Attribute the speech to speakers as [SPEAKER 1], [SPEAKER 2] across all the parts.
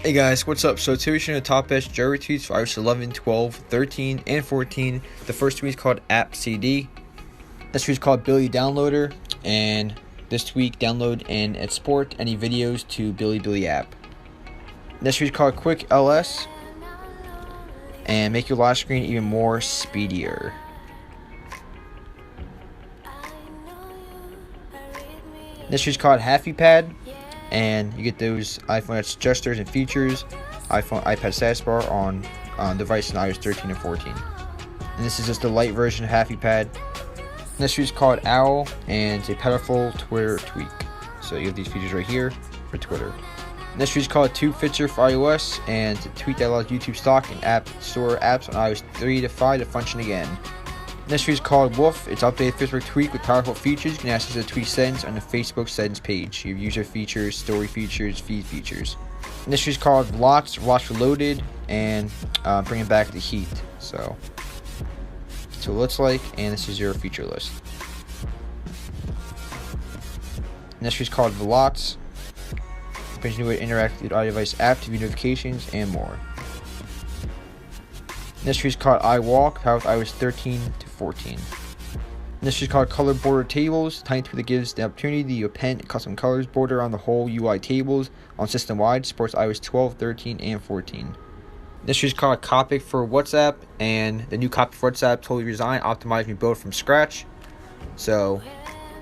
[SPEAKER 1] Hey guys, what's up? So today we're showing the top best Jailbreak tweets for iOS 11, 12, 13, and 14. The first tweet is called App CD. This tweet is called Billy Downloader, and this tweet download and export any videos to Billy app. This tweet is called Quick LS, and make your lock screen even more speedier. This tweet is called Happy Pad. And you get those iPhone gestures and features, iPad status bar on devices in iOS 13 and 14. And this is just the light version of Happy Pad. This is called Owl, and it's a powerful Twitter tweak. So you have these features right here for Twitter. And this is called Tubefitzer for iOS, and it's a tweak that allows YouTube stock and app store apps on iOS 3 to 5 to function again. This tweet is called Wolf. It's updated Facebook tweak with powerful features. You can access the tweet settings on the Facebook settings page. You have user features, story features, feed features. And this tweet is called Vlots. Watch Reloaded, and bringing back the heat. So it looks like, and this is your feature list. And this tweet is called Vlots. Brings new way to interact with iDevice app to view notifications and more. This tree is called iWalk, powered with iOS 13 to 14. This tree is called Color Border Tables, tiny tweak that gives the opportunity to append custom colors border on the whole UI tables on system-wide, supports iOS 12, 13, and 14. This tree is called Copic for WhatsApp, and the new Copic for WhatsApp totally redesigned, optimized, and built from scratch. So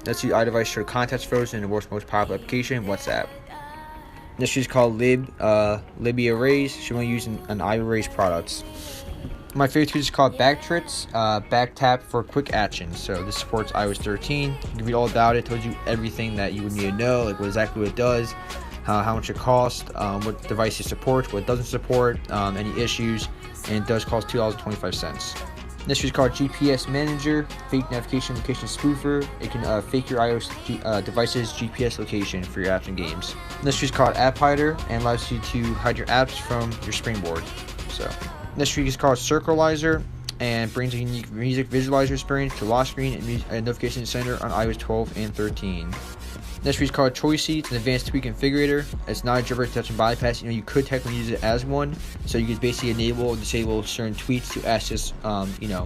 [SPEAKER 1] let's use iDevice show context photos in the world's most popular application, WhatsApp. This tree is called Libby Arrays, should only use an iOS products. My favorite tweet is called Backtrits, back tap for quick actions. So this supports iOS 13. You can read all about it. It tells you everything that you would need to know, like exactly what it does, how much it costs, what device it supports, what it doesn't support, any issues, and it does cost $2.25. This is called GPS Manager, fake navigation location spoofer. It can fake your iOS device's GPS location for your apps and games. This is called App Hider, and allows you to hide your apps from your springboard. So. This tweak is called Circleizer, and brings a unique music visualizer experience to lock screen and notification center on iOS 12 and 13. This tweak is called Choicey. It's an advanced tweak configurator. It's not a jailbreak touch and bypass. You could technically use it as one. So you could basically enable or disable certain tweets to access,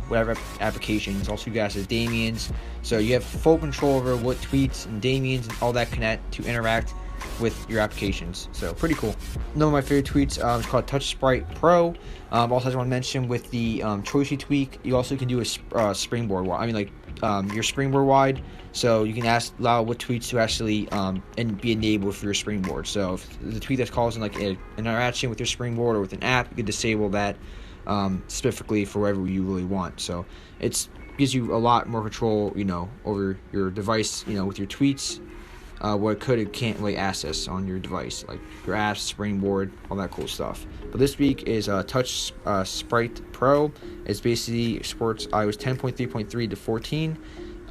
[SPEAKER 1] whatever applications. Also, you can access Damien's. So you have full control over what tweets and Damien's and all that connect to interact with your applications. So pretty cool. One of my favorite tweets is called Touch Sprite Pro. Also, I just want to mention with the Choicey tweak, you also can do a springboard. Your springboard wide. So you can allow what tweets to actually and be enabled for your springboard. So if the tweet that's causing like an interaction with your springboard or with an app, you can disable that specifically for whatever you really want. So it gives you a lot more control, over your device, with your tweets. What it can't really access on your device, like your apps, springboard, all that cool stuff. But this week is Touch Sprite Pro. It's basically supports iOS 10.3.3 to 14,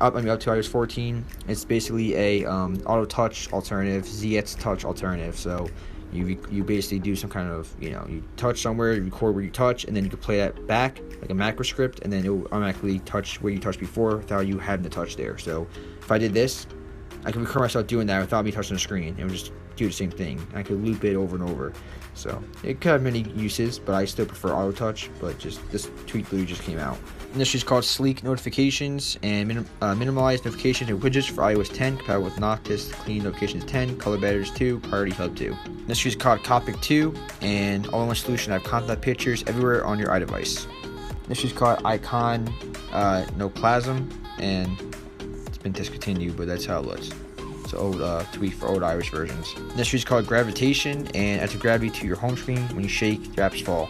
[SPEAKER 1] up to iOS 14. It's basically a auto touch alternative, ZX touch alternative. So you basically do some kind of you touch somewhere, you record where you touch, and then you can play that back like a macro script, and then it will automatically touch where you touched before without you having to touch there. So if I did this, I could record myself doing that without me touching the screen. It would just do the same thing. I could loop it over and over. So it could have many uses, but I still prefer auto touch. But just this tweak literally just came out. And this is called Sleek Notifications and Minimize Notifications and Widgets for iOS 10, compatible with Noctis, Clean Notifications 10, Color Batters 2, Priority Hub 2. And this is called Copic 2, and all-in-one solution. I have contact pictures everywhere on your iDevice. This is called Icon No Plasm, and been discontinued, but that's how it looks. It's an old tweak for old iOS versions. This is called Gravitation, and adds a gravity to your home screen. When you shake, your apps fall.